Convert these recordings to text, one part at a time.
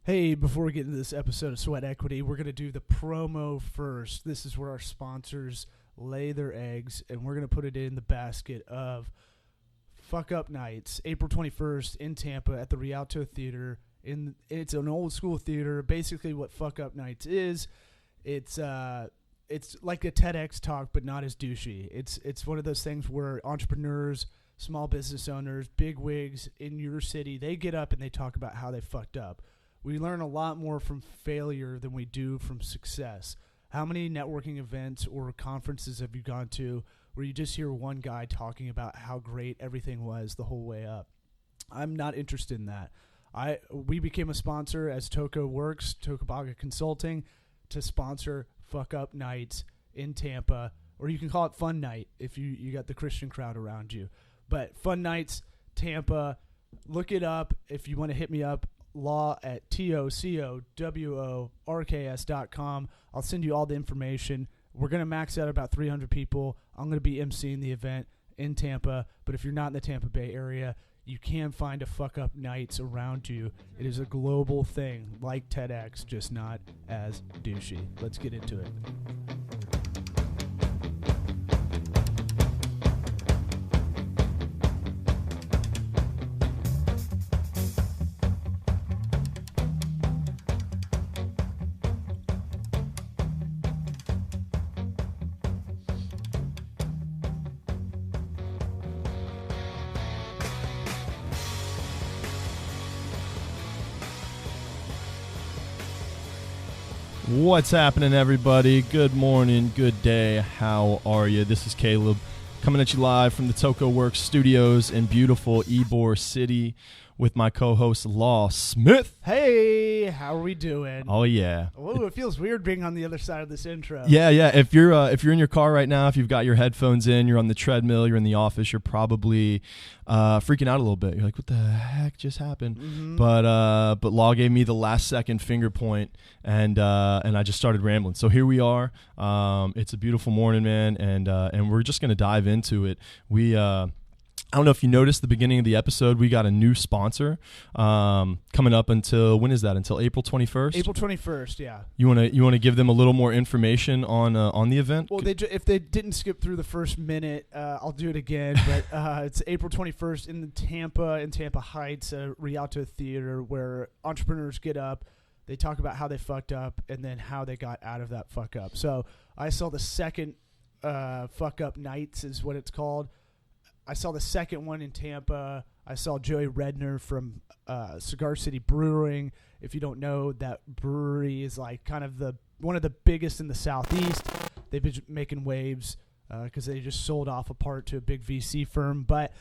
Hey, before we get into this episode of Sweat Equity, we're going to do the promo first. This is where our sponsors lay their eggs, and we're going to put it in the basket of Fuck Up Nights, April 21st in Tampa at the Rialto Theater. It's an old school theater. Basically what Fuck Up Nights is, it's like a TEDx talk, but not as douchey. It's one of those things where entrepreneurs, small business owners, big wigs in your city, they get up and they talk about how they fucked up. We learn a lot more from failure than we do from success. How many networking events or conferences have you gone to where you just hear one guy talking about how great everything was the whole way up? I'm not interested in that. We became a sponsor as Toko Works, Tokobaga Consulting, to sponsor Fuck Up Nights in Tampa, or you can call it Fun Night if you got the Christian crowd around you. But Fun Nights, Tampa, look it up. If you want to hit me up, law at TOCOWORKS.com. I'll send you all the information. We're going to max out about 300 people. I'm going to be emceeing the event in Tampa, but if you're not in the Tampa Bay area, you can find a Fuck Up Nights around you. It is a global thing, like TEDx, just not as douchey. Let's get into it. What's happening, everybody? Good morning, good day. How are you? This is Caleb coming at you live from the Toko Works studios in beautiful Ybor City with my co-host Law Smith. Hey, how are we doing? Oh yeah. Oh, it feels weird being on the other side of this intro. Yeah. If you're in your car right now, if you've got your headphones in, you're on the treadmill, you're in the office, you're probably freaking out a little bit. You're like, what the heck just happened? Mm-hmm. But Law gave me the last second finger point, and I just started rambling. So here we are. It's a beautiful morning, man, and we're just gonna dive into it. I don't know if you noticed the beginning of the episode, we got a new sponsor coming up until, when is that? Until April 21st? April 21st, yeah. You want to give them a little more information on the event? Well, if they didn't skip through the first minute, I'll do it again. But it's April 21st in Tampa Heights, Rialto Theater, where entrepreneurs get up, they talk about how they fucked up, and then how they got out of that fuck up. So I saw the second Fuck Up Nights is what it's called. I saw the second one in Tampa. I saw Joey Redner from Cigar City Brewing. If you don't know, that brewery is like kind of one of the biggest in the Southeast. They've been making waves because they just sold off a part to a big VC firm. But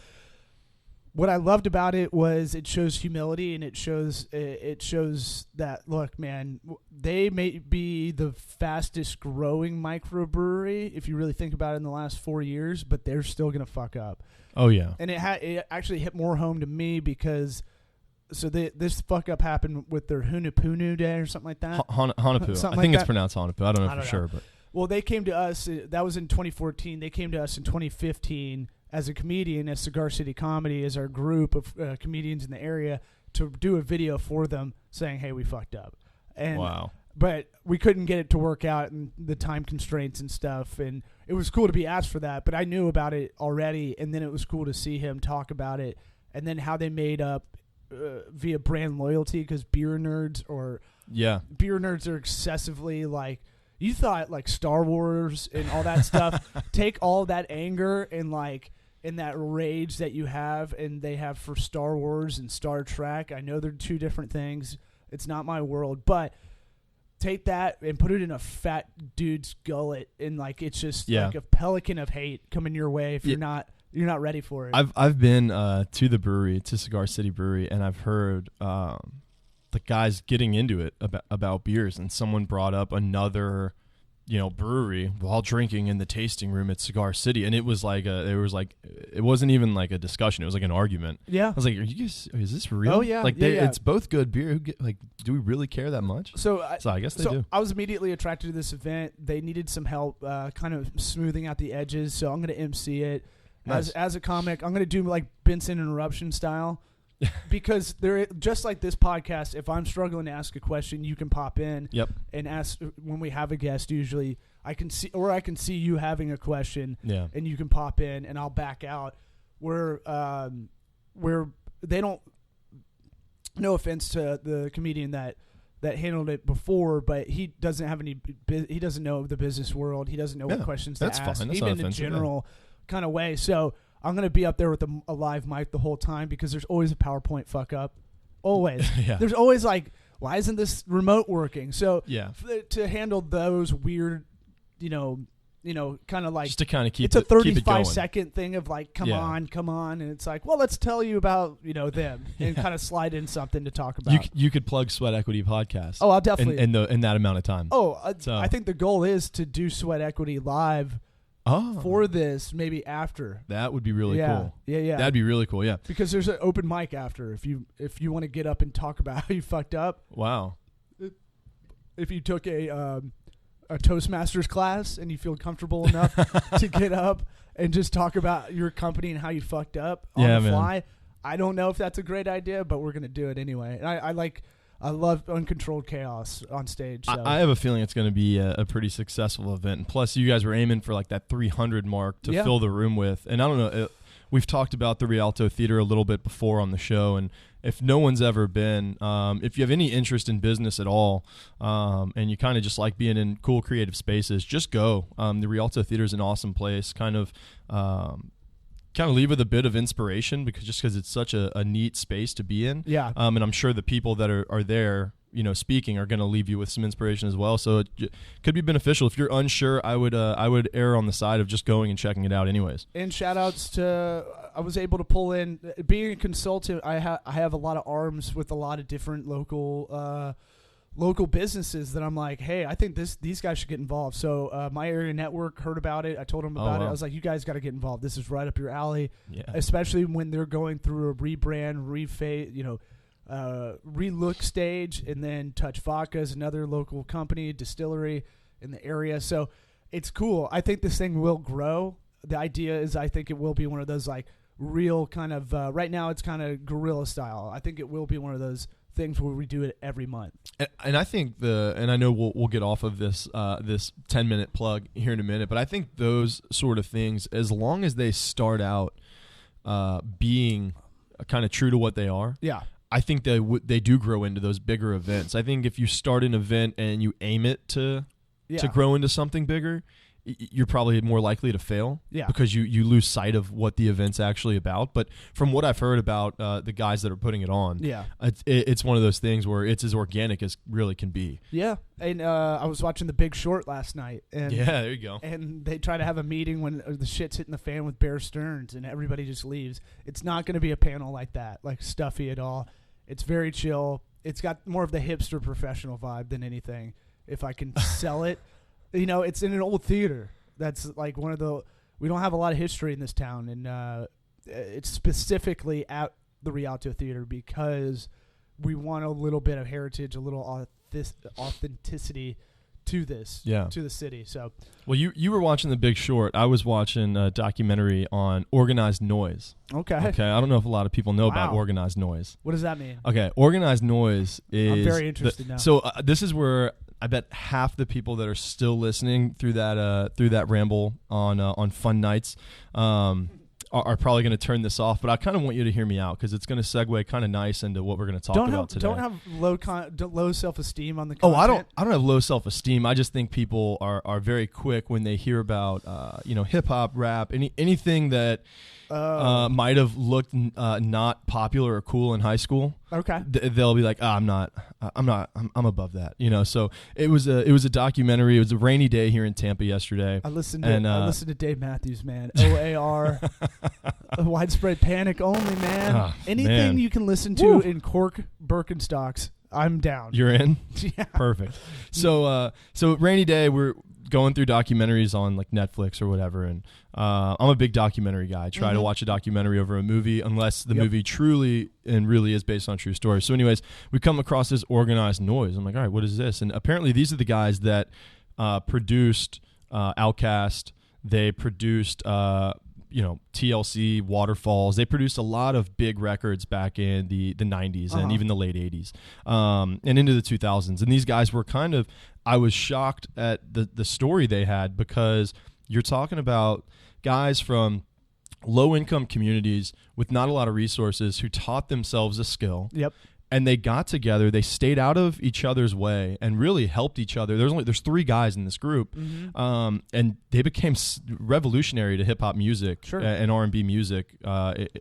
what I loved about it was it shows humility, and it shows that, look, man, they may be the fastest growing microbrewery if you really think about it in the last 4 years, but they're still gonna fuck up. Oh yeah, and it actually hit more home to me because this fuck up happened with their Hunapunu Day or something like that. Hanapu. I think it's pronounced Hanapu. I don't know for sure, but well, they came to us. That was in 2014. They came to us in 2015. As a comedian, as Cigar City Comedy, as our group of comedians in the area, to do a video for them saying, hey, we fucked up. And, wow. But we couldn't get it to work out, and the time constraints and stuff. And it was cool to be asked for that, but I knew about it already. And then it was cool to see him talk about it, and then how they made up via brand loyalty, because beer nerds are excessively like, you thought like Star Wars and all that stuff, take all that anger and like, in that rage that you have and they have for Star Wars and Star Trek. I know they're two different things. It's not my world, but take that and put it in a fat dude's gullet, and like it's just like a pelican of hate coming your way if you're not ready for it. I've been to the brewery, to Cigar City Brewery, and I've heard the guys getting into it about beers, and someone brought up another brewery while drinking in the tasting room at Cigar City, and it wasn't even like a discussion, it was like an argument. Yeah, I was like, is this real? Oh yeah, it's both good beer. Do we really care that much? So I guess they do. I was immediately attracted to this event. They needed some help kind of smoothing out the edges, so I'm going to MC it. Nice. As a comic. I'm going to do like Benson Interruption style. because they're just like this podcast. If I'm struggling to ask a question, you can pop in and ask when we have a guest. Usually I can see you having a question and you can pop in and I'll back out where they don't, no offense to the comedian that handled it before, but he doesn't have he doesn't know the business world. He doesn't know what questions to ask, fine. That's even in a general kind of way. So I'm going to be up there with a live mic the whole time because there's always a PowerPoint fuck up. Always. There's always like, why isn't this remote working? So to handle those weird, kind of like, just to kind of keep it's a 35-second thing of like, come on. And it's like, well, let's tell you about, them and kind of slide in something to talk about. You could plug Sweat Equity Podcast. Oh, I'll definitely. In that amount of time. Oh, I think the goal is to do Sweat Equity live for this, maybe after. That would be really cool. Yeah. That'd be really cool, because there's an open mic after if you want to get up and talk about how you fucked up. Wow. If you took a Toastmasters class and you feel comfortable enough to get up and just talk about your company and how you fucked up on the fly. I don't know if that's a great idea, but we're going to do it anyway. And I love uncontrolled chaos on stage. So. I have a feeling it's going to be a pretty successful event. And plus, you guys were aiming for like that 300 mark to fill the room with. And I don't know, we've talked about the Rialto Theater a little bit before on the show. And if no one's ever been, if you have any interest in business at all, and you kind of just like being in cool creative spaces, just go. The Rialto Theater is an awesome place. Kind of leave with a bit of inspiration because it's such a neat space to be in. Yeah. And I'm sure the people that are there, speaking are going to leave you with some inspiration as well. So it could be beneficial. If you're unsure, I would err on the side of just going and checking it out anyways. And shout outs to, I was able to pull in, being a consultant, I have a lot of arms with a lot of different local businesses that I'm like, hey, I think these guys should get involved. So my area network heard about it. I told them about it. I was like, you guys got to get involved. This is right up your alley, especially when they're going through a rebrand, relook stage, and then Touch Vodka is another local company, distillery in the area. So it's cool. I think this thing will grow. The idea is I think it will be one of those like real kind of, right now it's kind of guerrilla style. I think it will be one of those things where we do it every month. And I think and I know we'll get off of this 10-minute plug here in a minute, but I think those sort of things, as long as they start out being kind of true to what they are, I think they do grow into those bigger events. I think if you start an event and you aim it to grow into something bigger, you're probably more likely to fail because you lose sight of what the event's actually about. But from what I've heard about the guys that are putting it on, it's one of those things where it's as organic as really can be. Yeah, and I was watching The Big Short last night. And there you go. And they try to have a meeting when the shit's hitting the fan with Bear Stearns and everybody just leaves. It's not going to be a panel like that, like stuffy at all. It's very chill. It's got more of the hipster professional vibe than anything, if I can sell it. It's in an old theater. That's like we don't have a lot of history in this town, and it's specifically at the Rialto Theater because we want a little bit of heritage, a little authenticity to this, to the city. So, well, you were watching The Big Short. I was watching a documentary on organized noise. Okay. I don't know if a lot of people know about organized noise. What does that mean? Okay, organized noise is. I'm very interested now. So this is where I bet half the people that are still listening through that ramble on fun nights are probably going to turn this off. But I kind of want you to hear me out because it's going to segue kind of nice into what we're going to talk about today. Don't have low self-esteem on the content. I don't have low self-esteem. I just think people are very quick when they hear about hip hop, rap, anything that might have looked not popular or cool in high school. Okay, they'll be like, I'm above that. So it was a documentary. It was a rainy day here in Tampa yesterday. I listened to Dave Matthews, man. OAR, Widespread Panic only, man. Anything you can listen to in Cork Birkenstocks, I'm down. You're in? Yeah. Perfect. So rainy day, we're going through documentaries on like Netflix or whatever, and I'm a big documentary guy. I try to watch a documentary over a movie unless the movie truly and really is based on true stories. So anyways, we come across this organized noise. I'm like, all right, what is this? And apparently these are the guys that produced Outkast. They produced TLC, Waterfalls. They produced a lot of big records back in the 90s and even the late 80s and into the 2000s. And these guys were I was shocked at the story they had, because you're talking about guys from low-income communities with not a lot of resources who taught themselves a skill. Yep. And they got together, they stayed out of each other's way and really helped each other. There's 3 guys in this group, and they became revolutionary to hip hop music and R&B music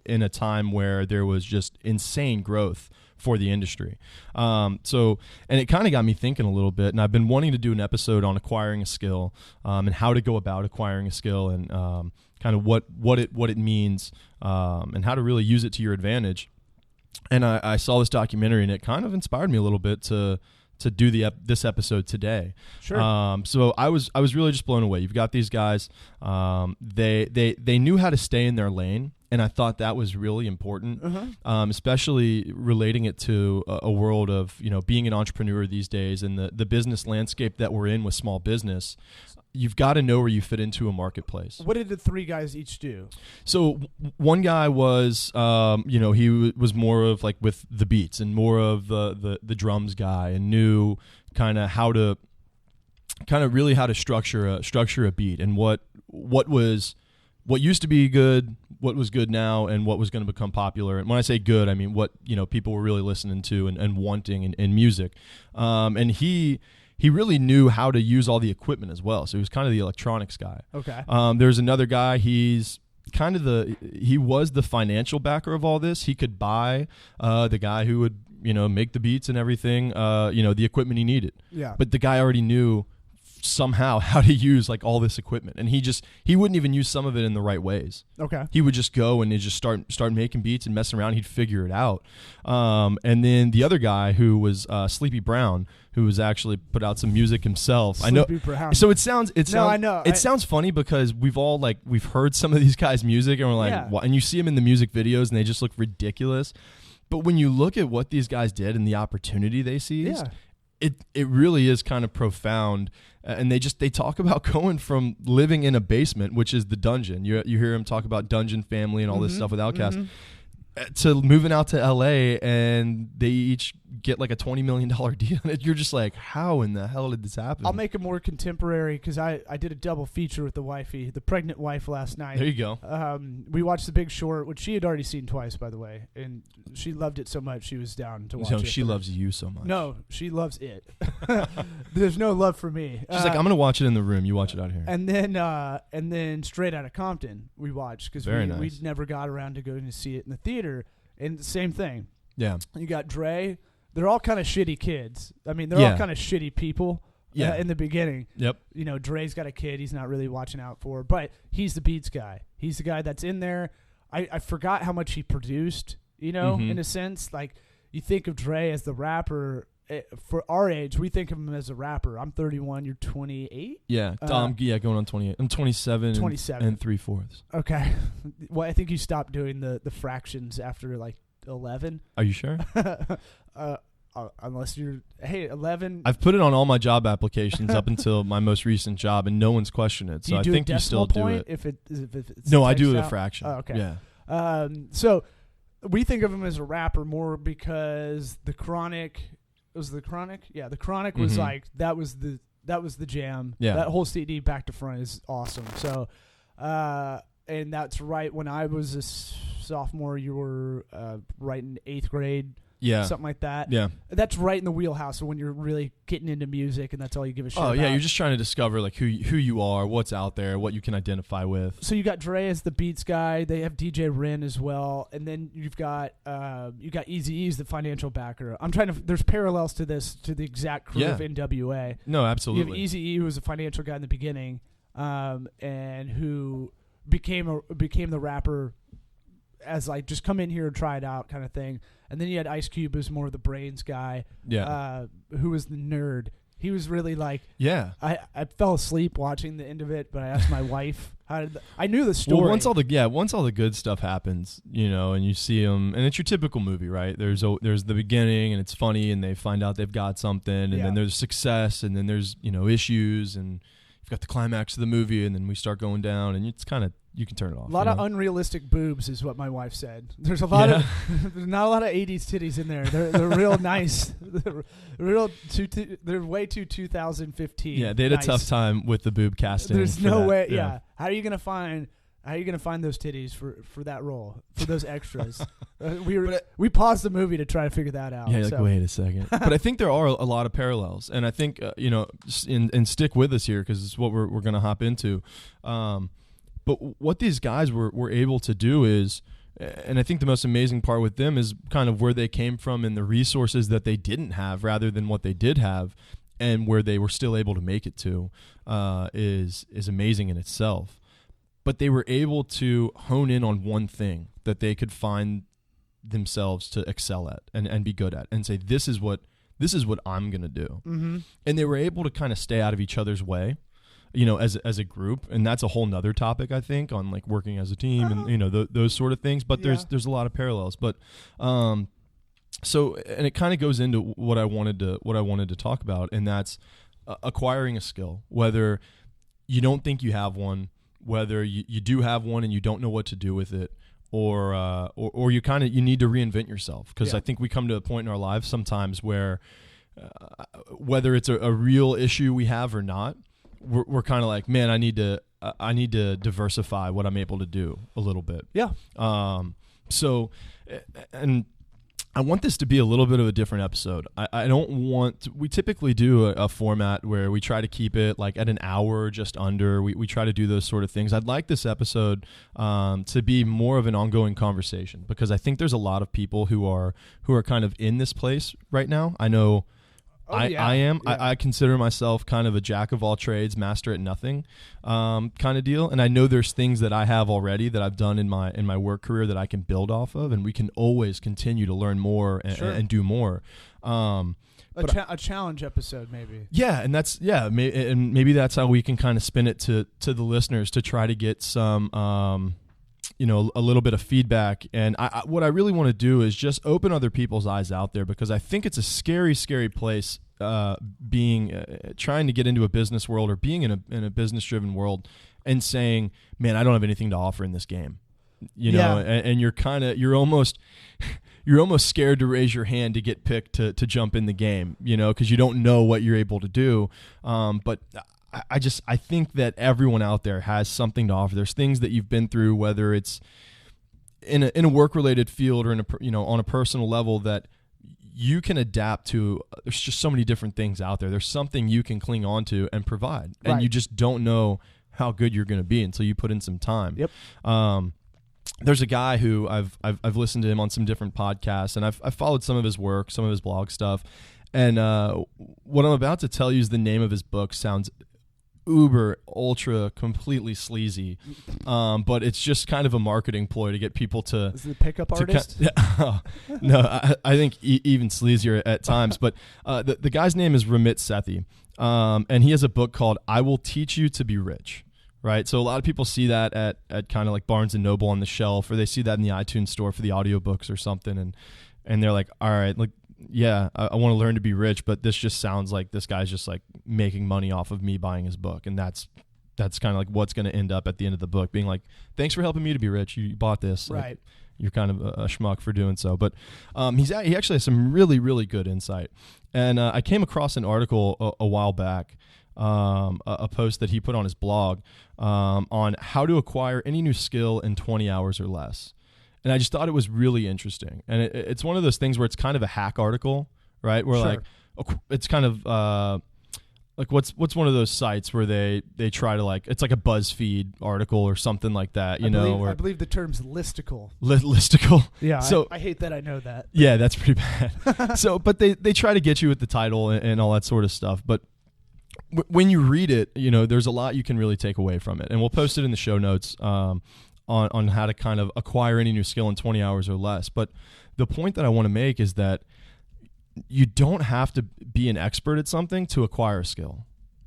in a time where there was just insane growth for the industry. And it kind of got me thinking a little bit, and I've been wanting to do an episode on acquiring a skill and how to go about acquiring a skill, and kind of what it means and how to really use it to your advantage. And I saw this documentary, and it kind of inspired me a little bit to do this episode today. Sure. So I was really just blown away. You've got these guys. They knew how to stay in their lane, and I thought that was really important, especially relating it to a world of being an entrepreneur these days and the business landscape that we're in with small business. You've got to know where you fit into a marketplace. What did the 3 guys each do? So one guy was, he was more of like with the beats and more of the drums guy, and knew kind of how to structure a beat, and what used to be good, what was good now, and what was going to become popular. And when I say good, I mean what people were really listening to and wanting in music. And he really knew how to use all the equipment as well. So he was kind of the electronics guy. Okay. There's another guy. He's kind of he was the financial backer of all this. He could buy the guy who would, make the beats and everything, the equipment he needed. Yeah. But the guy already knew somehow how to use like all this equipment, and he wouldn't even use some of it in the right ways. Okay. He would just go and he'd just start making beats and messing around. He'd figure it out. And then the other guy, who was Sleepy Brown, who was actually put out some music himself. Sleepy Brown. So it sounds I know. It sounds funny, because we've heard some of these guys' music, and we're like, what? And you see them in the music videos, and they just look ridiculous. But when you look at what these guys did and the opportunity they seized, it really is kind of profound. And they talk about going from living in a basement, which is the dungeon. You hear him talk about Dungeon Family and all this stuff with Outkast, to moving out to LA, and they each get like a $20 million deal. And you're just like, how in the hell did this happen? I'll make it more contemporary, because I did a double feature with the pregnant wife last night. There you go. We watched The Big Short, which she had already seen twice, by the way, and she loved it so much she was down to watch it. She loves you so much. No, she loves it. There's no love for me. She's like, I'm gonna watch it in the room. You watch it out here. And then Straight Outta Compton we watched, because we never got around to going to see it in the theater. And same thing. Yeah. You got Dre. They're all kind of shitty kids. I mean, they're all kind of shitty people in the beginning. Yep. Dre's got a kid he's not really watching out for, but he's the beats guy. He's the guy that's in there. I forgot how much he produced, in a sense. Like, you think of Dre as the rapper. For our age, we think of him as a rapper. I'm 31. You're 28. Yeah. Going on 28. I'm 27. 27 and 3/4. Okay. Well, I think you stopped doing the fractions after like 11. Are you sure? Unless you're 11. I've put it on all my job applications up until my most recent job, and no one's questioned it. So I think you still do it. If it's no, I do a fraction. Oh, okay. Yeah. So we think of him as a rapper more because the Chronic. Was the Chronic? Yeah, the Chronic was like that was the jam. Yeah. That whole CD back to front is awesome. So, and that's right when I was a sophomore. You were right in 8th grade. Yeah. Something like that. Yeah. That's right in the wheelhouse of when you're really getting into music, and that's all you give a shit about. Oh, yeah, you're just trying to discover like who you are, what's out there, what you can identify with. So you got Dre as the beats guy. They have DJ Ren as well. And then you've got Eazy-E's the financial backer. There's parallels to this, to the exact crew of NWA. No, absolutely. You have Eazy-E, who was a financial guy in the beginning, and who became the rapper as like just come in here and try it out kind of thing. And then you had Ice Cube, who's more of the brains guy, who was the nerd. He was really like, I fell asleep watching the end of it, but I asked my wife I knew the story. Well, once all the good stuff happens, and you see them, and it's your typical movie, right? There's the beginning, and it's funny, and they find out they've got something, and then there's success, and then there's issues and got the climax of the movie, and then we start going down, and it's kind of, you can turn it off. A lot of unrealistic boobs is what my wife said. There's a lot of there's not a lot of 80s titties in there. They're real nice. They're way too 2015. Yeah, they had a tough time with the boob casting. There's no way. Yeah. How are you gonna find those titties for that role, for those extras? We paused the movie to try to figure that out. Yeah, like, wait a second. But I think there are a lot of parallels, and I think and stick with us here because it's what we're going to hop into. But what these guys were able to do is, and I think the most amazing part with them is kind of where they came from and the resources that they didn't have rather than what they did have, and where they were still able to make it to is amazing in itself. But they were able to hone in on one thing that they could find themselves to excel at and be good at, and say, this is what I'm going to do. Mm-hmm. And they were able to kind of stay out of each other's way, as a group. And that's a whole nother topic, I think, on like working as a team and, those sort of things. But there's a lot of parallels. But, so, and it kind of goes into what I wanted to talk about, and that's acquiring a skill, whether you don't think you have one, whether you do have one and you don't know what to do with it, or you need to reinvent yourself. Because I think we come to a point in our lives sometimes where whether it's a real issue we have or not, we're kind of like, man, I need to diversify what I'm able to do a little bit. Yeah. So, and I want this to be a little bit of a different episode. I don't want to, we typically do a format where we try to keep it like at an hour or just under. We try to do those sort of things. I'd like this episode to be more of an ongoing conversation, because I think there's a lot of people who are kind of in this place right now. I know I am. Yeah. I consider myself kind of a jack of all trades, master at nothing kind of deal. And I know there's things that I have already that I've done in my work career that I can build off of, and we can always continue to learn more and do more. A challenge episode, maybe. Yeah, and maybe that's how we can kind of spin it to the listeners to try to get some a little bit of feedback. And what I really want to do is just open other people's eyes out there, because I think it's a scary, scary place being trying to get into a business world or being in a business-driven world and saying, man, I don't have anything to offer in this game. And you're almost scared to raise your hand to get picked to jump in the game, because you don't know what you're able to do. But I think that everyone out there has something to offer. There's things that you've been through, whether it's in a work-related field or on a personal level, that you can adapt to. There's just so many different things out there. There's something you can cling on to and provide, and you just don't know how good you're going to be until you put in some time. Yep. There's a guy who I've listened to him on some different podcasts, and I've followed some of his work, some of his blog stuff, and what I'm about to tell you is the name of his book. Sounds uber ultra completely sleazy, but it's just kind of a marketing ploy to get people to. Is it a pickup artist? No, I think even sleazier at times. But the guy's name is Ramit Sethi, and he has a book called "I Will Teach You to Be Rich." Right, so a lot of people see that at kind of like Barnes and Noble on the shelf, or they see that in the iTunes store for the audiobooks or something, and they're like, all right, like, yeah, I want to learn to be rich, but this just sounds like this guy's just like making money off of me buying his book. And that's kind of like what's going to end up at the end of the book, being like, thanks for helping me to be rich. You bought this. Right. Like, you're kind of a schmuck for doing so. But he actually has some really, really good insight. And I came across an article a while back, a post that he put on his blog on how to acquire any new skill in 20 hours or less. And I just thought it was really interesting. And it's one of those things where it's kind of a hack article, right? Where like it's kind of like what's one of those sites where they try to like, it's like a BuzzFeed article or something like that, I believe the term's listicle. Listicle. Yeah, so I hate that I know that. Yeah, that's pretty bad. So, but they try to get you with the title and all that sort of stuff. But when you read it, there's a lot you can really take away from it. And we'll post it in the show notes on how to kind of acquire any new skill in 20 hours or less. But the point that I want to make is that you don't have to be an expert at something to acquire a skill,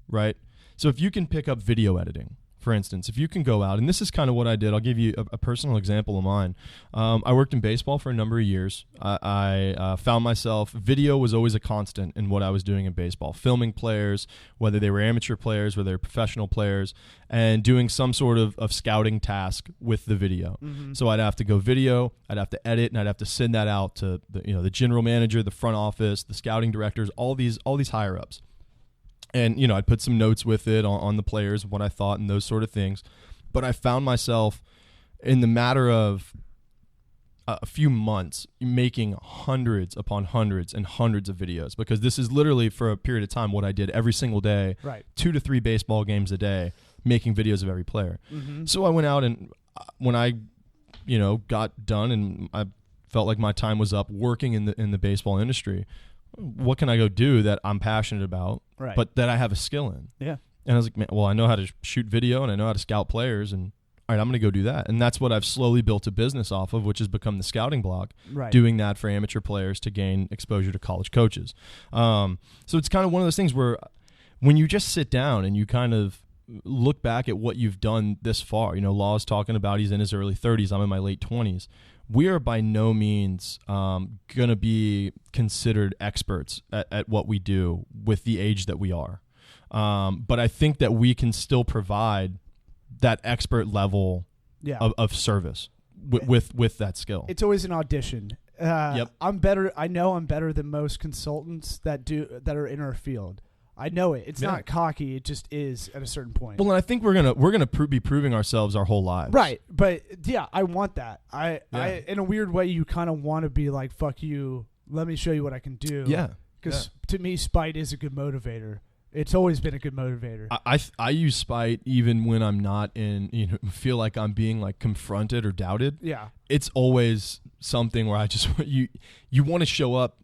right? So if you can pick up video editing, for instance, if you can go out, and this is kind of what I did. I'll give you a personal example of mine. I worked in baseball for a number of years. I found myself, video was always a constant in what I was doing in baseball, filming players, whether they were amateur players, whether they were professional players, and doing some sort of scouting task with the video. Mm-hmm. So I'd have to go video, I'd have to edit, and I'd have to send that out to the general manager, the front office, the scouting directors, all these higher ups. And, I'd put some notes with it on the players, what I thought and those sort of things. But I found myself in the matter of a few months making hundreds upon hundreds and hundreds of videos, because this is literally for a period of time what I did every single day, right. 2 to 3 baseball games a day, making videos of every player. Mm-hmm. So I went out, and when I, got done and I felt like my time was up working in the baseball industry, what can I go do that I'm passionate about, right. but that I have a skill in? Yeah. And I was like, man, well, I know how to shoot video and I know how to scout players, and all right, I'm going to go do that. And that's what I've slowly built a business off of, which has become the scouting blog, right. doing that for amateur players to gain exposure to college coaches. So it's kind of one of those things where when you just sit down and you kind of look back at what you've done this far, Law's talking about he's in his early 30s, I'm in my late 20s. We are by no means going to be considered experts at what we do with the age that we are. But I think that we can still provide that expert level of service with that skill. It's always an audition. Yep. I'm better. I know I'm better than most consultants that are in our field. I know it. It's not cocky. It just is at a certain point. Well, and I think we're gonna be proving ourselves our whole lives. Right. But yeah, I want that. I in a weird way, you kind of want to be like, fuck you. Let me show you what I can do. Yeah. Because to me, spite is a good motivator. It's always been a good motivator. I use spite even when I'm not feel like I'm being like confronted or doubted. Yeah. It's always something where I just you want to show up.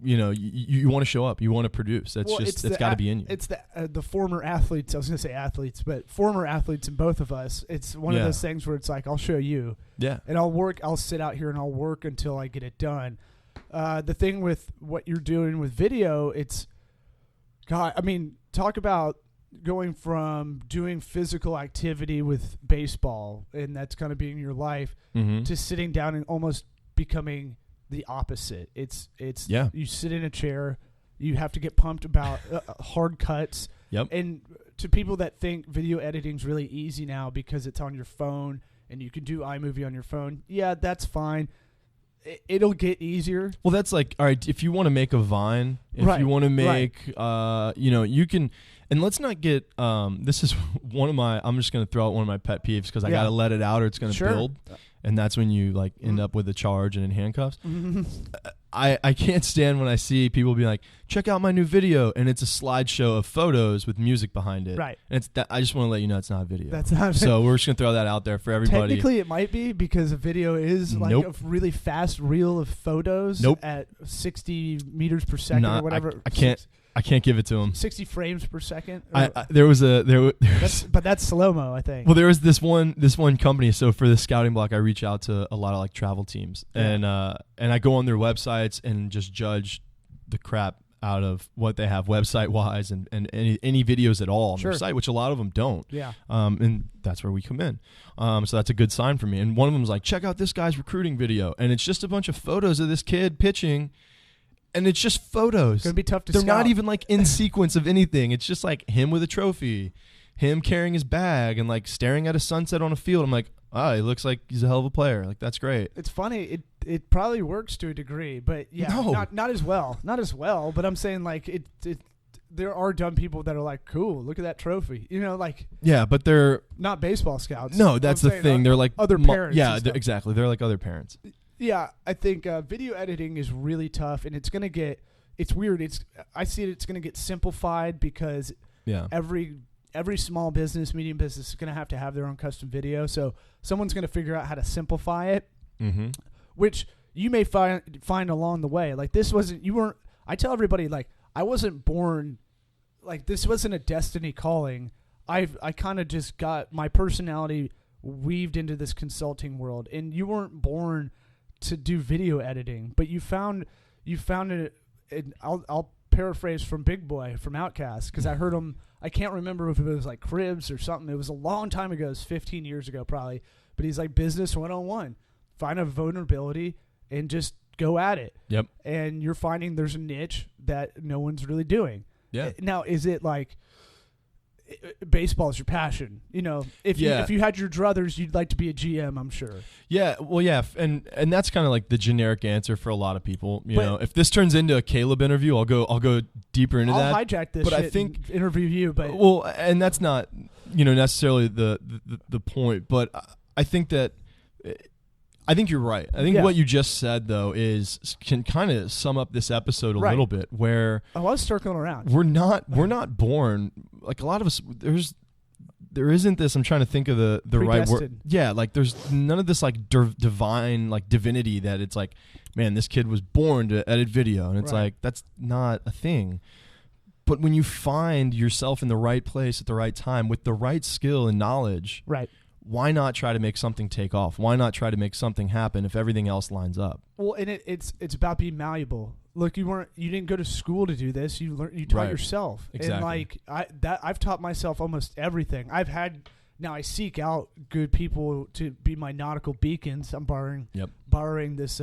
You want to show up. You want to produce. It's got to be in you. It's the former athletes. I was going to say athletes, but former athletes in both of us. It's one of those things where it's like, I'll show you. Yeah. And I'll sit out here and I'll work until I get it done. The thing with what you're doing with video, talk about going from doing physical activity with baseball, and that's kind of being your life, mm-hmm. to sitting down and almost becoming the opposite. It's you sit in a chair, you have to get pumped about hard cuts. Yep. And to people that think video editing's really easy now because it's on your phone and you can do iMovie on your phone, yeah, that's fine. It'll get easier. Well, that's like, all right, if you want to make a Vine, if you want to make, you can, and let's not get, this is I'm just going to throw out one of my pet peeves because I got to let it out or it's going to build. And that's when you like end up with a charge and in handcuffs. Mm-hmm. I can't stand when I see people be like, check out my new video, and it's a slideshow of photos with music behind it. Right. And I just want to let you know it's not video. That's not. So we're just gonna throw that out there for everybody. Technically, it might be because a video is like a really fast reel of photos at 60 meters per second or whatever. I can't give it to him. 60 frames per second. But that's slow-mo, I think. Well, there was this one company. So for the scouting block, I reach out to a lot of like travel teams, and I go on their websites and just judge the crap out of what they have website wise and any videos at all on their site, which a lot of them don't. Yeah. And that's where we come in. So that's a good sign for me. And one of them was like, check out this guy's recruiting video, and it's just a bunch of photos of this kid pitching. And it's just photos. It's going to be tough to They're scout. not even like in sequence of anything. It's just like him with a trophy, him carrying his bag and like staring at a sunset on a field. I'm like, he looks like he's a hell of a player. Like, that's great. It's funny. It probably works to a degree, but not as well. Not as well, but I'm saying like there are dumb people that are like, cool, look at that trophy. Yeah, but they're not baseball scouts. No, that's the thing. They're like other parents. Exactly. They're like other parents. Yeah, I think video editing is really tough, and it's weird. I see it's going to get simplified because every small business, medium business is going to have their own custom video. So someone's going to figure out how to simplify it, mm-hmm. which you may find along the way. Like I tell everybody, like, I wasn't born, like, this wasn't a destiny calling. I kind of just got my personality weaved into this consulting world, and you weren't born to do video editing, but you found it. And I'll paraphrase from Big Boy from Outkast, because I heard him I can't remember if it was like Cribs or something. It was a long time ago. It was 15 years ago probably. But he's like, business 101. Find a vulnerability and just go at it. Yep. And you're finding there's a niche that no one's really doing. Yeah. Now, is it like baseball is your passion? You know, if you had your druthers, you'd like to be a GM, I'm sure. Yeah, well, yeah, and that's kind of like the generic answer for a lot of people. You know, if this turns into a Caleb interview, I'll go deeper into that. I'll hijack this. But I think and interview you. But and that's not necessarily the point. But I think that. I think you're right. I think what you just said, though, can kind of sum up this episode a little bit. Where I was circling around. We're not born like a lot of us. There isn't this. I'm trying to think of the right word. Yeah, like there's none of this like divine like divinity that it's like, man, this kid was born to edit video, and it's like that's not a thing. But when you find yourself in the right place at the right time with the right skill and knowledge, right. Why not try to make something take off? Why not try to make something happen if everything else lines up? Well, and it's about being malleable. Look, you didn't go to school to do this. You taught yourself. Exactly. And like I've taught myself almost everything. Now I seek out good people to be my nautical beacons. I'm borrowing this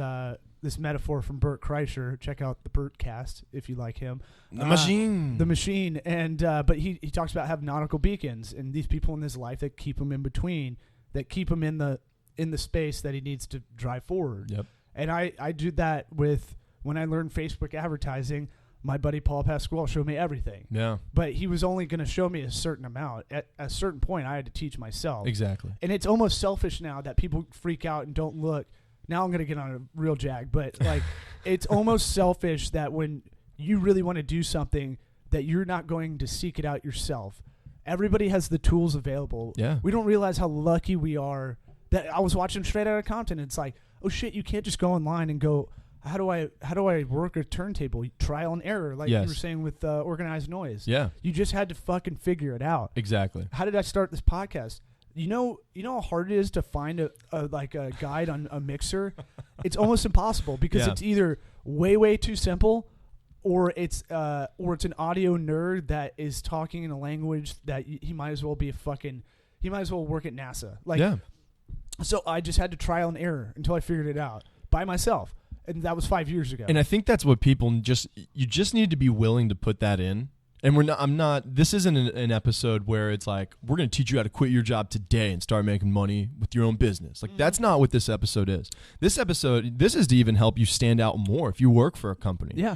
metaphor from Bert Kreischer. Check out the Bert cast if you like him. The machine. And but he talks about having nautical beacons and these people in his life that keep him in between, that keep him in the space that he needs to drive forward. Yep. And I do that with when I learned Facebook advertising. My buddy Paul Pasquale showed me everything. Yeah. But he was only going to show me a certain amount. At a certain point, I had to teach myself. Exactly. And it's almost selfish now that people freak out and don't look. Now I'm going to get on a real jag, but like it's almost selfish that when you really want to do something that you're not going to seek it out yourself. Everybody has the tools available. Yeah. We don't realize how lucky we are that I was watching Straight Outta Compton. And it's like, oh shit, you can't just go online and go, how do I work a turntable? Trial and error, like you were saying with organized noise. Yeah. You just had to fucking figure it out. Exactly. How did I start this podcast? You know how hard it is to find a guide on a mixer? It's almost impossible because it's either way too simple or it's an audio nerd that is talking in a language that he might as well work at NASA. So I just had to trial and error until I figured it out by myself. And that was 5 years ago. And I think that's what people you just need to be willing to put that in. And this isn't an episode where it's like, we're going to teach you how to quit your job today and start making money with your own business. Like, that's not what this episode is. This is to even help you stand out more if you work for a company. Yeah.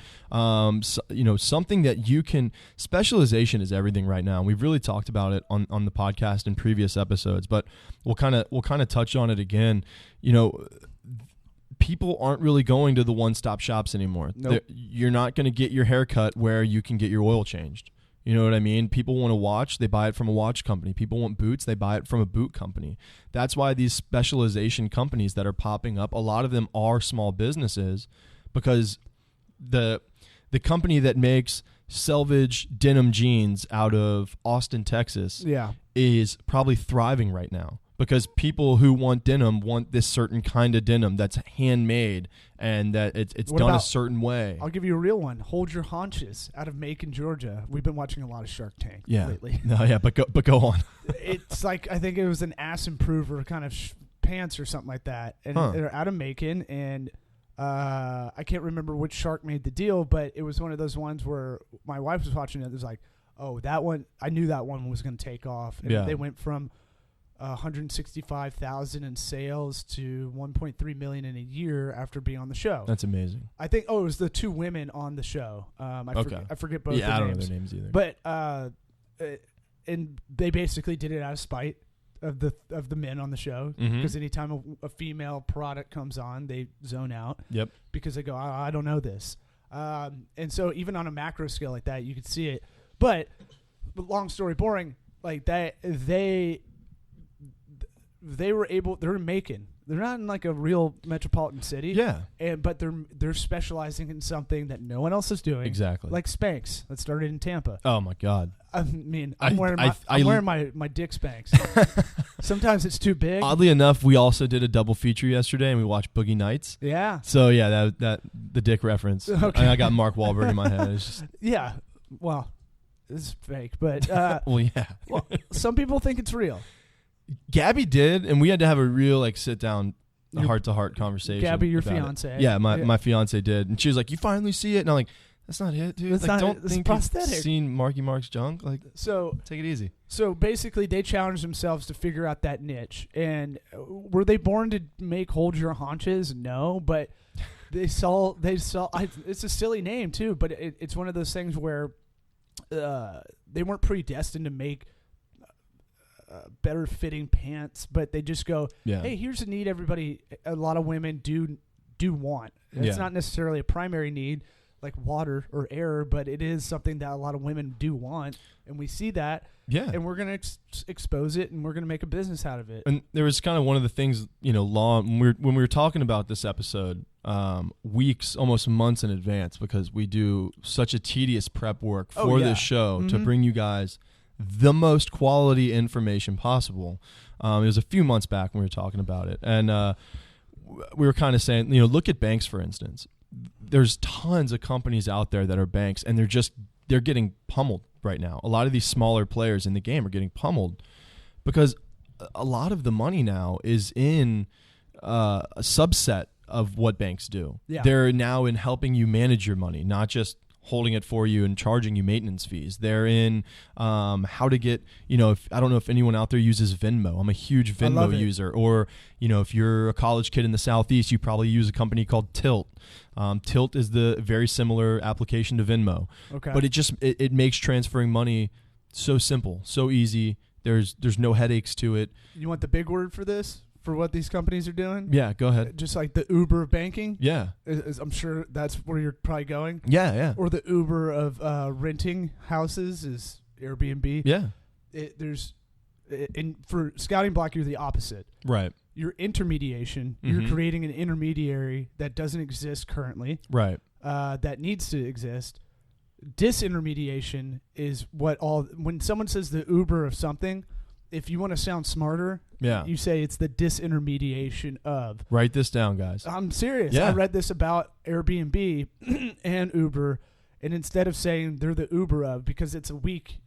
Something that you can, specialization is everything right now. And we've really talked about it on the podcast in previous episodes, but we'll kind of touch on it again. People aren't really going to the one-stop shops anymore. Nope. You're not going to get your hair cut where you can get your oil changed. You know what I mean? People want a watch, they buy it from a watch company. People want boots, they buy it from a boot company. That's why these specialization companies that are popping up, a lot of them are small businesses because the company that makes selvage denim jeans out of Austin, Texas is probably thriving right now. Because people who want denim want this certain kind of denim that's handmade and that it's done a certain way. I'll give you a real one. Hold Your Haunches out of Macon, Georgia. We've been watching a lot of Shark Tank lately. No, yeah, but go on. It's like I think it was an ass improver kind of pants or something like that, and they're out of Macon, and I can't remember which shark made the deal, but it was one of those ones where my wife was watching it. It was like, oh, that one. I knew that one was going to take off, and they went from 165,000 in sales to 1.3 million in a year after being on the show. That's amazing. I think it was the two women on the show. I forget both their names. I don't know their names either. But and they basically did it out of spite of the men on the show because anytime a female product comes on, they zone out. Yep. Because they go, I don't know this. And so even on a macro scale like that, you could see it. But long story boring, like that they're making. They're not in like a real metropolitan city. Yeah. But they're specializing in something that no one else is doing. Exactly. Like Spanx that started in Tampa. Oh my God. I mean, I'm wearing my dick Spanx. Sometimes it's too big. Oddly enough, we also did a double feature yesterday and we watched Boogie Nights. Yeah. So yeah, that the dick reference. Okay. I got Mark Wahlberg in my head. It's just yeah. Well, is fake, but Well, yeah. well, some people think it's real. Gabby did, and we had to have a real like sit down, Your- heart-to-heart conversation. Gabby, your about it. fiance. Yeah, my fiance did, and she was like, "You finally see it," and I'm like, "That's not it, dude. That's Like, not don't it. It's think prosthetic." you've seen Marky Mark's junk. Like, So take it easy." So basically, they challenged themselves to figure out that niche. And were they born to make hold your haunches? No, but they saw. It's a silly name too, but it's one of those things where they weren't predestined to make better fitting pants, but they just go, Yeah. hey, here's a need a lot of women do want. And it's Yeah. not necessarily a primary need like water or air, but it is something that a lot of women do want, and we see that. Yeah. And we're going to expose it, and we're going to make a business out of it. And there was kind of one of the things, when we were talking about this episode, weeks, almost months in advance, because we do such a tedious prep work for this show to bring you guys the most quality information possible. It was a few months back when we were talking about it. And we were kind of saying, look at banks, for instance. There's tons of companies out there that are banks, and they're getting pummeled right now. A lot of these smaller players in the game are getting pummeled because a lot of the money now is in a subset of what banks do. Yeah. They're now in helping you manage your money, not just holding it for you and charging you maintenance fees. They're in how to get, I don't know if anyone out there uses Venmo. I'm a huge Venmo user. Or, if you're a college kid in the Southeast, you probably use a company called Tilt. Tilt is the very similar application to Venmo. Okay. But it makes transferring money so simple, so easy. There's no headaches to it. You want the big word for this? For what these companies are doing? Yeah, go ahead. Just like the Uber of banking? Yeah. I'm sure that's where you're probably going. Yeah, yeah. Or the Uber of renting houses is Airbnb. Yeah. For Scouting Block, you're the opposite. Right. You're intermediation. You're creating an intermediary that doesn't exist currently. Right. That needs to exist. Disintermediation is when someone says the Uber of something, if you want to sound smarter, you say it's the disintermediation of. Write this down, guys. I'm serious. Yeah. I read this about Airbnb and Uber, and instead of saying they're the Uber of, because it's a weak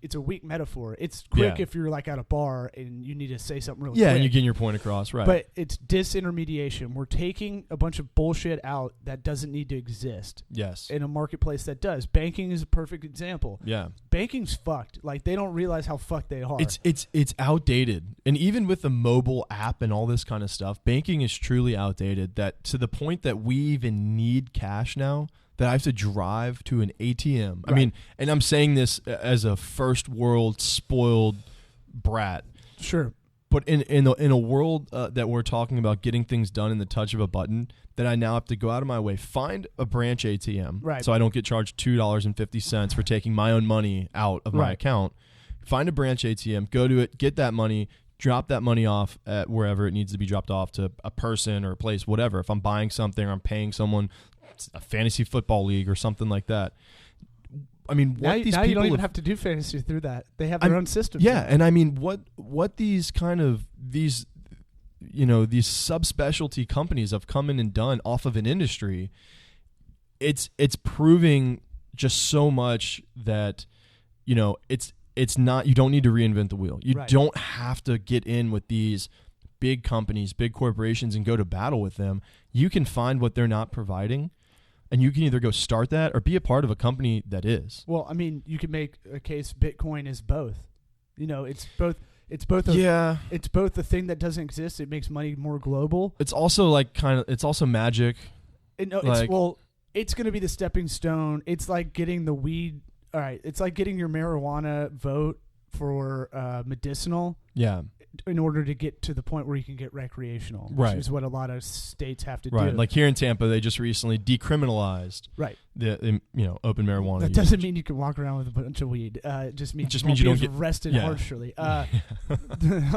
metaphor. It's quick if you're like at a bar and you need to say something really quick. Yeah, and you're getting your point across, right. But it's disintermediation. We're taking a bunch of bullshit out that doesn't need to exist. Yes. In a marketplace that does. Banking is a perfect example. Yeah. Banking's fucked. Like, they don't realize how fucked they are. It's outdated. And even with the mobile app and all this kind of stuff, banking is truly outdated, that to the point that we even need cash now, that I have to drive to an ATM. Right. I mean, and I'm saying this as a first world spoiled brat. Sure. But in a world that we're talking about getting things done in the touch of a button, that I now have to go out of my way, find a branch ATM, right, so I don't get charged $2.50 for taking my own money out of my account. Find a branch ATM, go to it, get that money, drop that money off at wherever it needs to be dropped off, to a person or a place, whatever. If I'm buying something or I'm paying someone, a fantasy football league or something like that. I mean, now you don't even have to do fantasy through that. They have their own system. Yeah, and I mean, what these kind of these subspecialty companies have come in and done off of an industry, it's proving just so much that it's not, you don't need to reinvent the wheel. You don't have to get in with these big companies, big corporations, and go to battle with them. You can find what they're not providing, and you can either go start that or be a part of a company that is. Well, I mean, you can make a case Bitcoin is both. It's both. It's both the thing that doesn't exist. It makes money more global. It's also it's also magic. It's going to be the stepping stone. It's like getting the weed. All right. It's like getting your marijuana vote for medicinal. Yeah. In order to get to the point where you can get recreational, which is what a lot of states have to do. Like here in Tampa, they just recently decriminalized the open marijuana. That doesn't mean you can walk around with a bunch of weed. It just means you don't get arrested harshly. A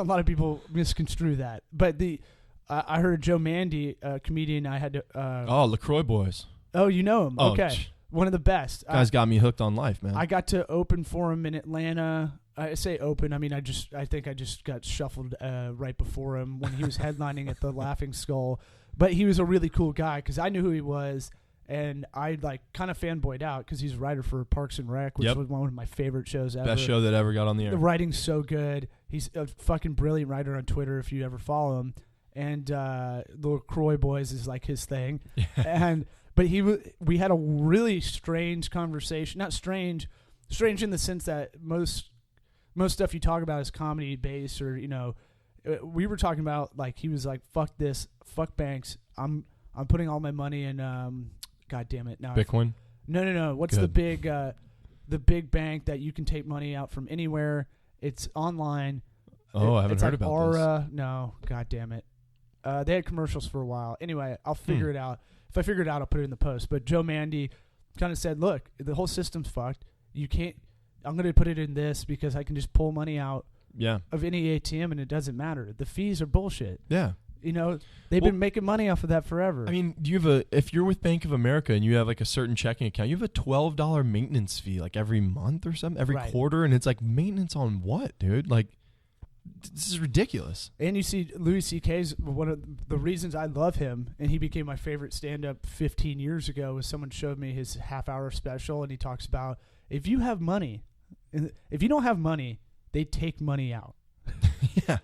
lot of people misconstrue that. But I heard Joe Mandy, a comedian. I had to. LaCroix boys. Oh, you know him? Okay, one of the best. Guys got me hooked on life, man. I got to open for him in Atlanta. I say open. I mean, I think I just got shuffled right before him when he was headlining at the Laughing Skull. But he was a really cool guy because I knew who he was, And I like kind of fanboyed out because he's a writer for Parks and Rec, which was one of my favorite shows ever. Best show that ever got on the air. The writing's so good. He's a fucking brilliant writer on Twitter if you ever follow him. And the LaCroix Boys is like his thing. But we had a really strange conversation. Not strange in the sense that most stuff you talk about is comedy based, or we were talking about like he was like, fuck this, fuck banks. I'm putting all my money in God damn it. Now Bitcoin? No. What's the big bank that you can take money out from anywhere? It's online. Oh, I haven't heard like about Aura. this. No, God damn it. They had commercials for a while. Anyway, I'll figure it out. If I figure it out, I'll put it in the post. But Joe Mandy kind of said, look, the whole system's fucked. You can't. I'm going to put it in this because I can just pull money out of any ATM and it doesn't matter. The fees are bullshit. Yeah. They've been making money off of that forever. I mean, if you're with Bank of America and you have like a certain checking account, you have a $12 maintenance fee like every month or something, every quarter, and it's like maintenance on what, dude? Like, this is ridiculous. And you see Louis C.K.'s one of the reasons I love him, and he became my favorite stand-up 15 years ago, was someone showed me his half-hour special, and he talks about if you have money, if you don't have money, they take money out. Yeah.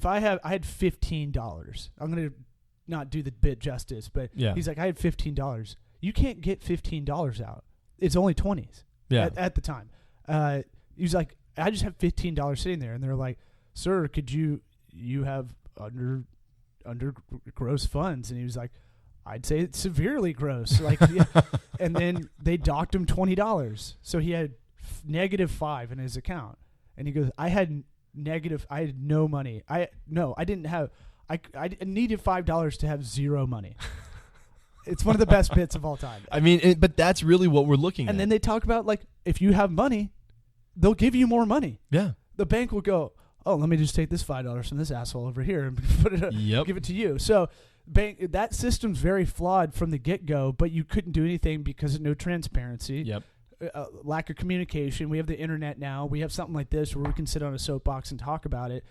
I had $15. I'm going to not do the bit justice, but he's like, I had $15. You can't get $15 out. It's only 20s at the time. He's like, I just have $15 sitting there. And they're like, sir, could you have under gross funds? And he was like, I'd say it's severely gross. Like, and then they docked him $20. So he had -5 in his account. And he goes, I had no money. I didn't have, I needed $5 to have zero money. It's one of the best bits of all time. I mean, but that's really what we're looking at. And then they talk about, like, if you have money, they'll give you more money. Yeah. The bank will go, oh, let me just take this $5 from this asshole over here and put it, give it to you. So that system's very flawed from the get-go, but you couldn't do anything because of no transparency. Yep. Lack of communication. We have the internet now. We have something like this where we can sit on a soapbox and talk about it.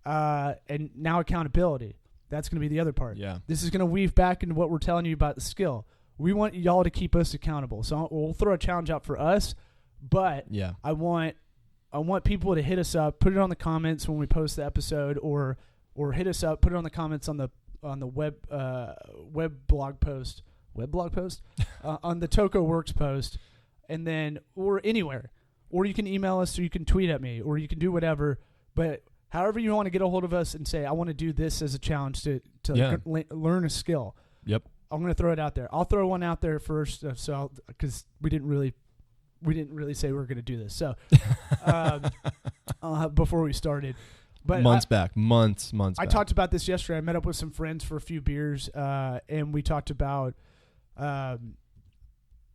And now accountability. That's going to be the other part. Yeah. This is going to weave back into what we're telling you about the skill. We want y'all to keep us accountable. So we'll throw a challenge out for us, but I want people to hit us up, put it on the comments when we post the episode, or hit us up, put it on the comments on the web blog post on the Toko Works post. And then, or anywhere, or you can email us, or you can tweet at me, or you can do whatever. But however you want to get a hold of us and say, I want to do this as a challenge to learn a skill. Yep. I'm going to throw it out there. I'll throw one out there first, because we didn't really say we were going to do this. So before we started, but months back. I talked about this yesterday. I met up with some friends for a few beers, and we talked about.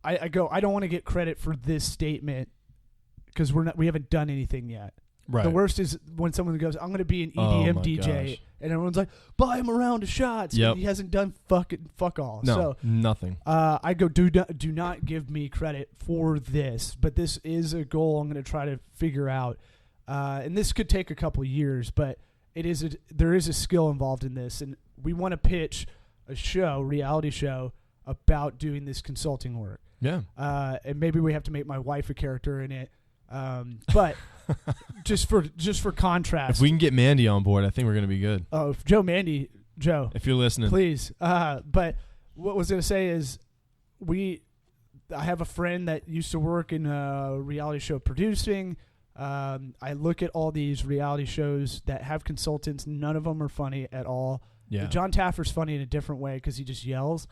I don't want to get credit for this statement because we haven't done anything yet. Right. The worst is when someone goes, I'm going to be an EDM DJ, and everyone's like, buy him a round of shots. Yep. He hasn't done fuck all. No, so, nothing. I go, do not give me credit for this, but this is a goal I'm going to try to figure out. And this could take a couple of years, but there is a skill involved in this, and we want to pitch a reality show about doing this consulting work. Yeah. And maybe we have to make my wife a character in it. But just for contrast. If we can get Mandy on board, I think we're going to be good. Oh, Joe. If you're listening. Please. But what I was going to say is I have a friend that used to work in a reality show producing. I look at all these reality shows that have consultants. None of them are funny at all. Yeah. John Taffer's funny in a different way because he just yells.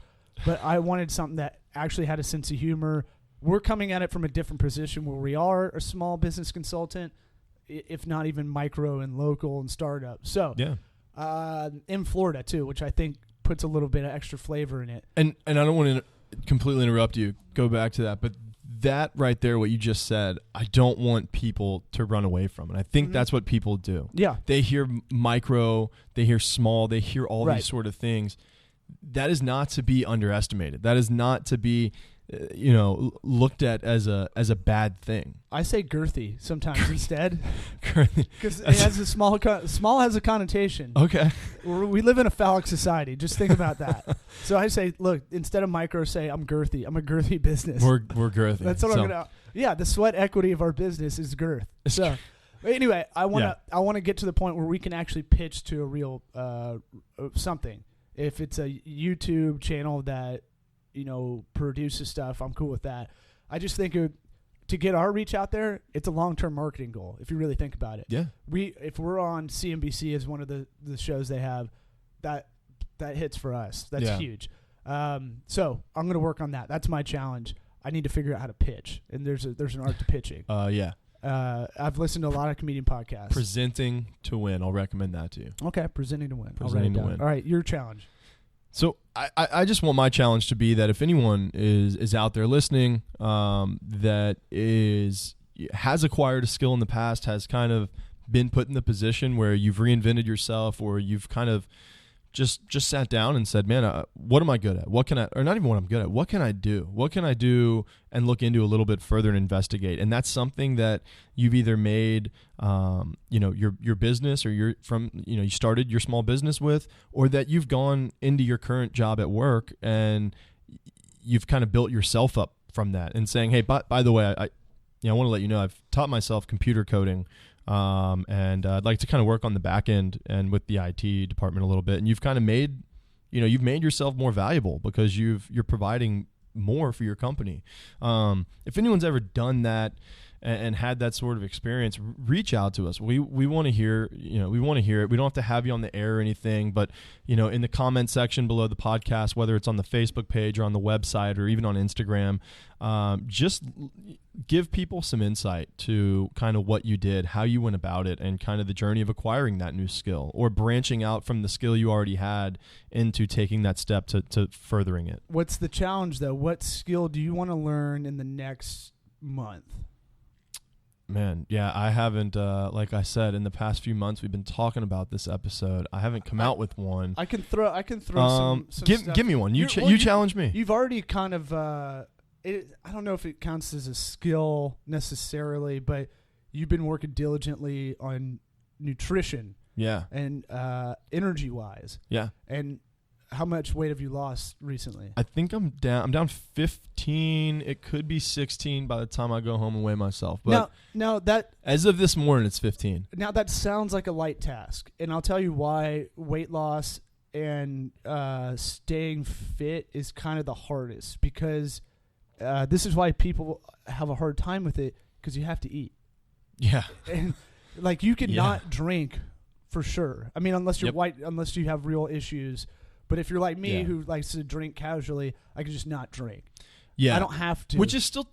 But I wanted something that actually had a sense of humor. We're coming at it from a different position where we are a small business consultant, if not even micro and local and startup. So in Florida too, which I think puts a little bit of extra flavor in it. And I don't want to completely interrupt you. Go back to that, but that right there, what you just said, I don't want people to run away from it. I think that's what people do. Yeah, they hear micro, they hear small, they hear all these sort of things. That is not to be underestimated. That is not to be looked at as a bad thing. I say girthy sometimes instead, Girthy. because it has a small has a connotation. Okay. We live in a phallic society. Just think about that. So I say, look, instead of micro, say I'm girthy. I'm a girthy business. We're girthy. That's what I'm gonna. Yeah, the sweat equity of our business is girth. So anyway, I want to get to the point where we can actually pitch to a real something. If it's a YouTube channel that produces stuff, I'm cool with that. I just think to get our reach out there, it's a long-term marketing goal if you really think about it. Yeah. If we're on CNBC as one of the shows they have, that hits for us. That's huge. So I'm going to work on that. That's my challenge. I need to figure out how to pitch, and there's an art to pitching. Yeah. I've listened to a lot of comedian podcasts. Presenting to win. I'll recommend that to you. Okay, presenting to win. Presenting to win. All right, your challenge. So I just want my challenge to be that if anyone is out there listening that has acquired a skill in the past, has kind of been put in the position where you've reinvented yourself, or you've kind of just sat down and said, man, what am I good at? What can I, or not even what I'm good at, what can I do? What can I do and look into a little bit further and investigate? And that's something that you've either made, your business, or you started your small business with, or that you've gone into your current job at work and you've kind of built yourself up from that, and saying, hey, by the way, I want to let you know I've taught myself computer coding. And I'd like to kind of work on the back end and with the IT department a little bit. And you've kind of made yourself more valuable because you're providing more for your company. If anyone's ever done that and had that sort of experience, reach out to us. We want to hear, we want to hear it. We don't have to have you on the air or anything, but in the comment section below the podcast, whether it's on the Facebook page or on the website or even on Instagram, just give people some insight to kind of what you did, how you went about it, and kind of the journey of acquiring that new skill, or branching out from the skill you already had into taking that step to furthering it. What's the challenge, though? What skill do you want to learn in the next month? Man, yeah, I haven't, like I said, in the past few months, we've been talking about this episode. I haven't come out with one. I can throw some stuff. Give me one. You challenge me. You've already kind of, I don't know if it counts as a skill necessarily, but you've been working diligently on nutrition. Yeah. And energy-wise. Yeah. And how much weight have you lost recently? I think I'm down 15. It could be 16 by the time I go home and weigh myself. But now that as of this morning, it's 15. Now that sounds like a light task, and I'll tell you why weight loss and staying fit is kind of the hardest, because this is why people have a hard time with it, because you have to eat. Yeah. And like you can not drink for sure. I mean, unless you're white, unless you have real issues. But if you're like me, who likes to drink casually, I can just not drink. Yeah, I don't have to. Which is still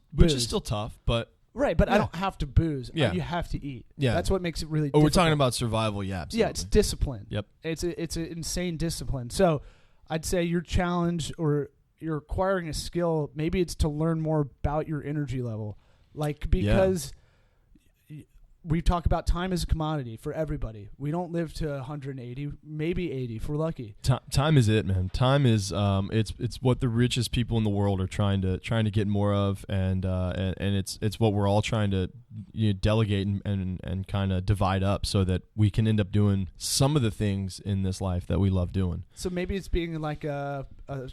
tough, but right. But I don't have to booze. Yeah, you have to eat. Yeah, that's what makes it really. Oh, we're talking about survival. Yeah, absolutely. Yeah, it's discipline. Yep, it's an insane discipline. So, I'd say your challenge, or you're acquiring a skill. Maybe it's to learn more about your energy level, because. We talk about time as a commodity for everybody. We don't live to 180, maybe 80 if we're lucky. Time is it, man. Time is it's what the richest people in the world are trying to get more of, and it's what we're all trying to delegate and kind of divide up so that we can end up doing some of the things in this life that we love doing. So maybe it's being like a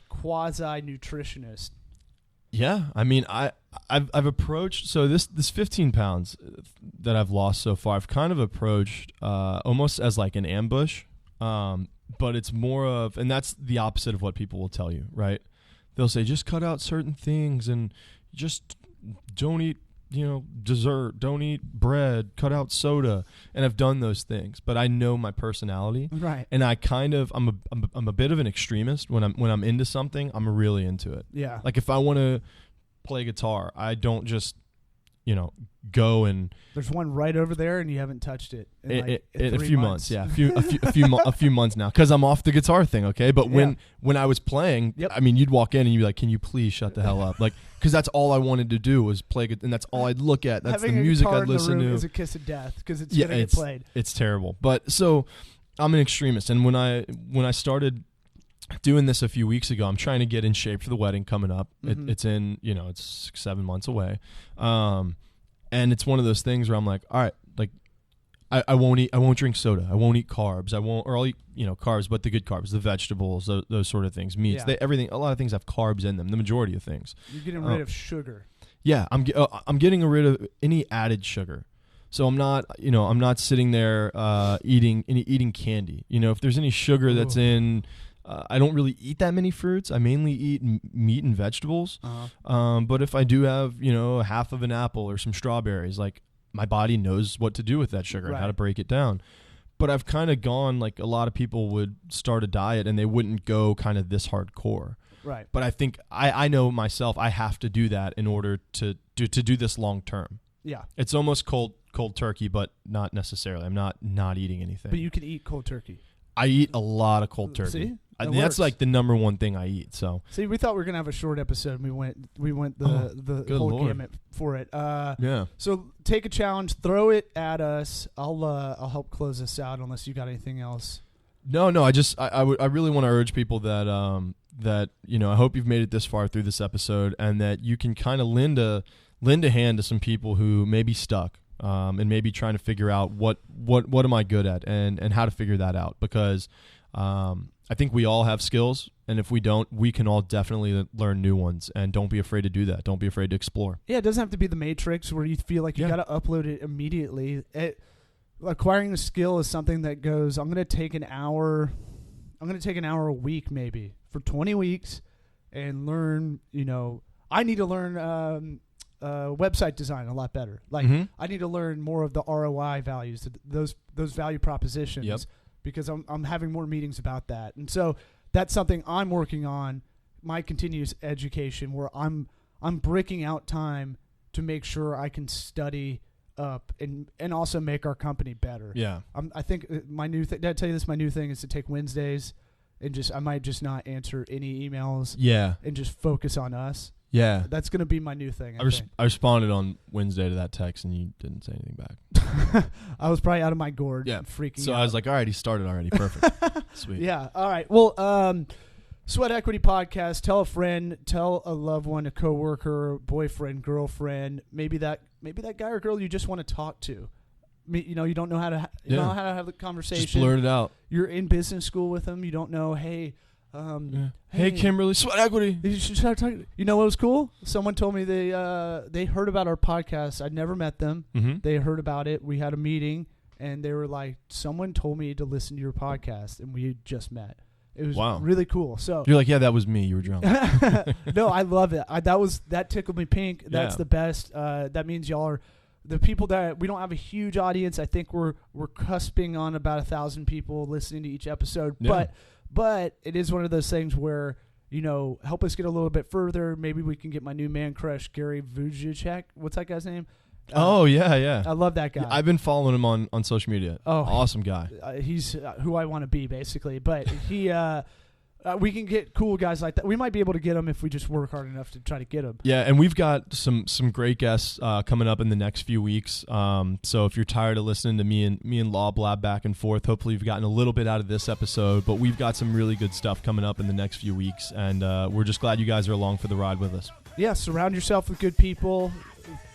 quasi nutritionist. Yeah, I mean, I've approached, so this 15 pounds that I've lost so far, I've kind of approached almost as like an ambush, but it's more of, and that's the opposite of what people will tell you, right? They'll say, just cut out certain things and just don't eat, dessert, don't eat bread, cut out soda, and I've done those things, but I know my personality, right? And I kind of, I'm a bit of an extremist when I'm into something. I'm really into it. Yeah, like if I want to play guitar, I don't just go and there's one right over there and you haven't touched it in a few months. Yeah, a few months now, because I'm off the guitar thing. Okay, but when I was playing, I mean, you'd walk in and you'd be like, can you please shut the hell up? Like, because that's all I wanted to do was play, and that's all I'd look at. That's having the music I'd in listen the room to. Is a kiss of death, because it's gonna get played. It's terrible. But so I'm an extremist, and when I started doing this a few weeks ago. I'm trying to get in shape for the wedding coming up. Mhm. It's in, it's 6-7 months away. And it's one of those things where I'm like, all right, like I won't drink soda. I won't eat carbs. I'll eat, carbs, but the good carbs, the vegetables, those sort of things, meats, Yeah. everything, a lot of things have carbs in them, the majority of things. You're getting rid of sugar. Yeah, I'm getting rid of any added sugar. So I'm not sitting there eating candy. If there's any sugar that's in, I don't really eat that many fruits. I mainly eat meat and vegetables. Uh-huh. But if I do have, half of an apple or some strawberries, like my body knows what to do with that sugar and how to break it down. But I've kind of gone like a lot of people would start a diet and they wouldn't go kind of this hardcore. Right. But I think I know myself, I have to do that in order to do this long term. Yeah. It's almost cold turkey, but not necessarily. I'm not eating anything. But you can eat cold turkey. I eat a lot of cold turkey. See? That's like the number one thing I eat. So see, we thought we were gonna have a short episode. We went the whole Lord. gamut for it. yeah. So take a challenge, throw it at us. I'll help close this out unless you got anything else. No. I really want to urge people that I hope you've made it this far through this episode and that you can kind of lend a hand to some people who may be stuck. And maybe trying to figure out what am I good at and how to figure that out, because I think we all have skills, and if we don't, we can all definitely learn new ones, and don't be afraid to do that. Don't be afraid to explore. Yeah, it doesn't have to be the Matrix where you feel like you got to upload it immediately. Acquiring a skill is something that goes, I'm going to take an hour a week maybe for 20 weeks and learn, I need to learn website design a lot better. Like I need to learn more of the ROI values, those value propositions, because I'm having more meetings about that. And so that's something I'm working on, my continuous education, where I'm breaking out time to make sure I can study up and also make our company better. Yeah. I think my new thing, did I tell you this? My new thing is to take Wednesdays and I might just not answer any emails. Yeah. And just focus on us. Yeah. That's going to be my new thing. I responded on Wednesday to that text, and you didn't say anything back. I was probably out of my gourd. Yeah. Freaking so out. I was like, all right, he started already. Perfect. Sweet. Yeah. All right. Well, Sweat Equity Podcast. Tell a friend, tell a loved one, a coworker, boyfriend, girlfriend, maybe that guy or girl you just want to talk to. You don't know how to know how to have the conversation. Just blurt it out. You're in business school with them. You don't know. Hey, Kimberly, Sweat Equity. You should start talking. You know what was cool? Someone told me they heard about our podcast. I'd never met them. Mm-hmm. They heard about it. We had a meeting, and they were like, "Someone told me to listen to your podcast," and we had just met. It was really cool. So you're like, yeah, that was me. You were drunk. No, I love it. That tickled me pink. That's the best. That means y'all are the people that we don't have a huge audience. I think we're cusping on about 1,000 people listening to each episode. Yeah. But it is one of those things where, help us get a little bit further. Maybe we can get my new man crush, Gary Vujicic. What's that guy's name? Yeah. I love that guy. Yeah, I've been following him on social media. Oh, awesome guy. He's who I want to be, basically. But he, we can get cool guys like that. We might be able to get them if we just work hard enough to try to get them. Yeah, and we've got some great guests coming up in the next few weeks. So if you're tired of listening to me and Law blab back and forth, hopefully you've gotten a little bit out of this episode. But we've got some really good stuff coming up in the next few weeks, and we're just glad you guys are along for the ride with us. Yeah, surround yourself with good people.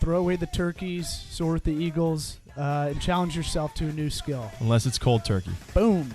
Throw away the turkeys, soar with the eagles, and challenge yourself to a new skill. Unless it's cold turkey. Boom.